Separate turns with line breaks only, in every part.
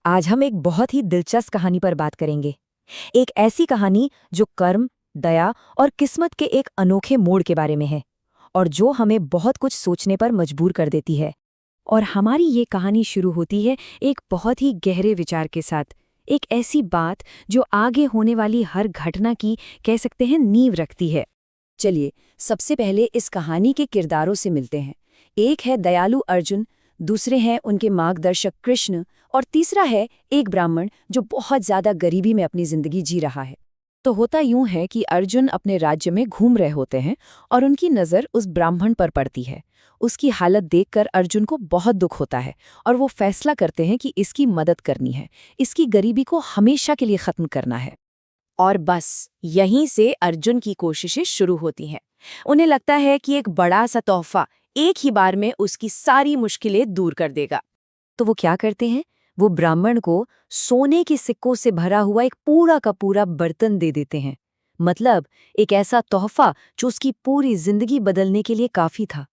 आज हम एक बहुत ही दिलचस्प कहानी पर बात करेंगे। एक ऐसी कहानी जो कर्म, दया और किस्मत के एक अनोखे मोड़ के बारे में है और जो हमें बहुत कुछ सोचने पर मजबूर कर देती है। और हमारी ये कहानी शुरू होती है एक बहुत ही गहरे विचार के साथ, एक ऐसी बात जो आगे होने वाली हर घटना की कह सकते हैं नींव रखती है। चलिए सबसे पहले इस कहानी के किरदारों से मिलते हैं। एक है दयालु अर्जुन, दूसरे हैं उनके मार्गदर्शक कृष्ण और तीसरा है एक ब्राह्मण जो बहुत ज्यादा गरीबी में अपनी जिंदगी जी रहा है। तो होता यूं है कि अर्जुन अपने राज्य में घूम रहे होते हैं और उनकी नज़र उस ब्राह्मण पर पड़ती है। उसकी हालत देखकर अर्जुन को बहुत दुख होता है और वो फैसला करते हैं कि इसकी मदद करनी है, इसकी गरीबी को हमेशा के लिए खत्म करना है। और बस यहीं से अर्जुन की कोशिशें शुरू होती हैं। उन्हें लगता है कि एक बड़ा सा तोहफा एक ही बार में उसकी सारी मुश्किलें दूर कर देगा। तो वो क्या करते हैं? वो ब्राह्मण को सोने के सिक्कों से भरा हुआ एक पूरा का पूरा बर्तन दे देते हैं। मतलब एक ऐसा तोहफा जो उसकी पूरी जिंदगी बदलने के लिए काफी था।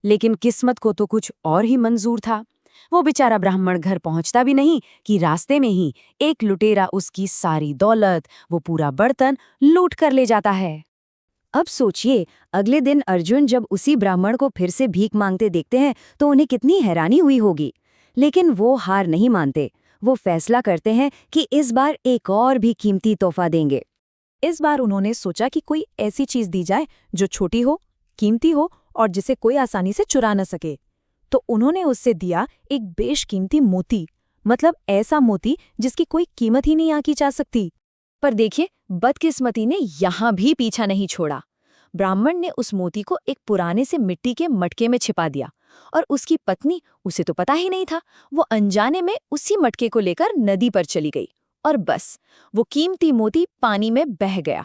लेकिन किस्मत को तो कुछ और ही मंजूर था। वो बेचारा ब्राह्मण घर पहुंचता भी नहीं कि रास्ते में ही एक लुटेरा उसकी सारी दौलत, वो पूरा बर्तन लूट कर ले जाता है। अब सोचिए, अगले दिन अर्जुन जब उसी ब्राह्मण को फिर से भीख मांगते देखते हैं तो उन्हें कितनी हैरानी हुई होगी। लेकिन वो हार नहीं मानते। वो फैसला करते हैं कि इस बार एक और भी कीमती तोहफा देंगे। इस बार उन्होंने सोचा कि कोई ऐसी चीज दी जाए जो छोटी हो, कीमती हो और जिसे कोई आसानी से चुरा न सके। तो उन्होंने उससे दिया एक बेशकीमती मोती, मतलब ऐसा मोती जिसकी कोई कीमत ही नहीं आंकी जा सकती। पर देखिए, बदकिस्मती ने यहां भी पीछा नहीं छोड़ा। ब्राह्मण ने उस मोती को एक पुराने से मिट्टी के मटके में छिपा दिया और उसकी पत्नी, उसे तो पता ही नहीं था, वो अनजाने में उसी मटके को लेकर नदी पर चली गई और बस वो कीमती मोती पानी में बह गया।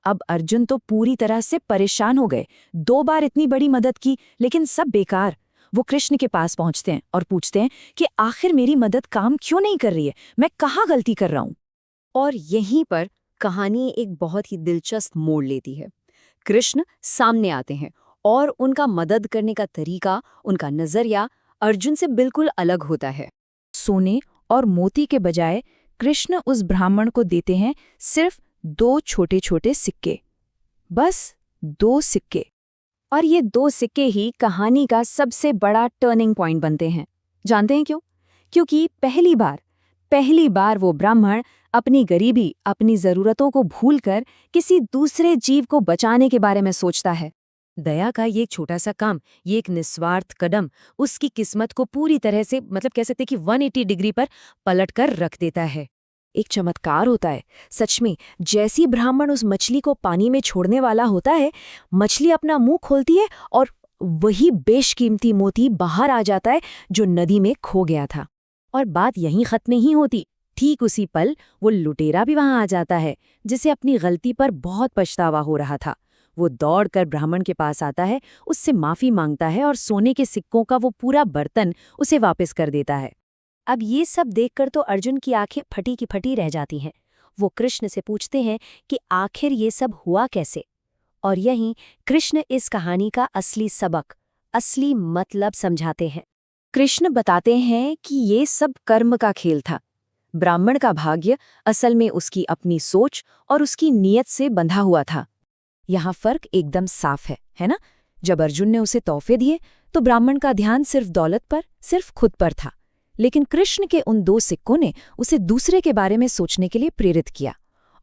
अब अर्जुन तो पूरी तरह से परेशान हो गए। 2 बार इतनी बड़ी मदद की लेकिन सब बेकार। वो कृष्ण के पास पहुंचते हैं और पूछते हैं कि आखिर मेरी मदद काम क्यों नहीं कर रही है, मैं कहाँ गलती कर रहा हूँ। और यहीं पर कहानी एक बहुत ही दिलचस्प मोड़ लेती है। कृष्ण सामने आते हैं और उनका मदद करने का तरीका, उनका नजरिया अर्जुन से बिल्कुल अलग होता है। सोने और मोती के बजाय कृष्ण उस ब्राह्मण को देते हैं सिर्फ 2 छोटे छोटे सिक्के। बस 2 सिक्के। और ये 2 सिक्के ही कहानी का सबसे बड़ा टर्निंग पॉइंट बनते हैं। जानते हैं क्यों? क्योंकि पहली बार वो ब्राह्मण अपनी गरीबी, अपनी जरूरतों को भूलकर किसी दूसरे जीव को बचाने के बारे में सोचता है। दया का ये छोटा सा काम, ये एक निस्वार्थ कदम उसकी किस्मत को पूरी तरह से, मतलब कह सकते कि 180 डिग्री पर पलट कर रख देता है। एक चमत्कार होता है सच में। जैसी ब्राह्मण उस मछली को पानी में छोड़ने वाला होता है, मछली अपना मुंह खोलती है और वही बेशकीमती मोती बाहर आ जाता है जो नदी में खो गया था। और बात यहीं खत्म नहीं होती। ठीक उसी पल वो लुटेरा भी वहां आ जाता है, जिसे अपनी गलती पर बहुत पछतावा हो रहा था। वो दौड़कर ब्राह्मण के पास आता है, उससे माफी मांगता है और सोने के सिक्कों का वो पूरा बर्तन उसे वापस कर देता है। अब ये सब देखकर तो अर्जुन की आंखें फटी की फटी रह जाती हैं। वो कृष्ण से पूछते हैं कि आखिर ये सब हुआ कैसे। और यहीं कृष्ण इस कहानी का असली सबक, असली मतलब समझाते हैं। कृष्ण बताते हैं कि ये सब कर्म का खेल था। ब्राह्मण का भाग्य असल में उसकी अपनी सोच और उसकी नीयत से बंधा हुआ था। यहाँ फर्क एकदम साफ है ना? जब अर्जुन ने उसे तोहफे दिए तो ब्राह्मण का ध्यान सिर्फ दौलत पर, सिर्फ खुद पर था। लेकिन कृष्ण के उन 2 सिक्कों ने उसे दूसरे के बारे में सोचने के लिए प्रेरित किया।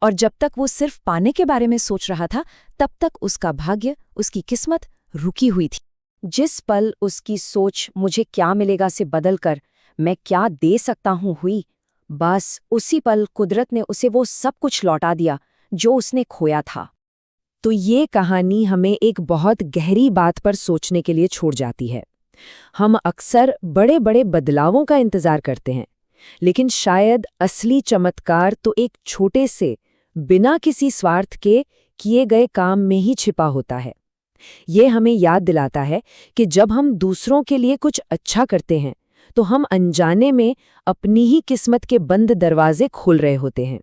और जब तक वो सिर्फ पाने के बारे में सोच रहा था, तब तक उसका भाग्य, उसकी किस्मत रुकी हुई थी। जिस पल उसकी सोच मुझे क्या मिलेगा से बदलकर मैं क्या दे सकता हूँ हुई, बस उसी पल कुदरत ने उसे वो सब कुछ लौटा दिया जो उसने खोया था। तो ये कहानी हमें एक बहुत गहरी बात पर सोचने के लिए छोड़ जाती है। हम अक्सर बड़े बड़े बदलावों का इंतजार करते हैं, लेकिन शायद असली चमत्कार तो एक छोटे से, बिना किसी स्वार्थ के किए गए काम में ही छिपा होता है। ये हमें याद दिलाता है कि जब हम दूसरों के लिए कुछ अच्छा करते हैं तो हम अनजाने में अपनी ही किस्मत के बंद दरवाजे खोल रहे होते हैं।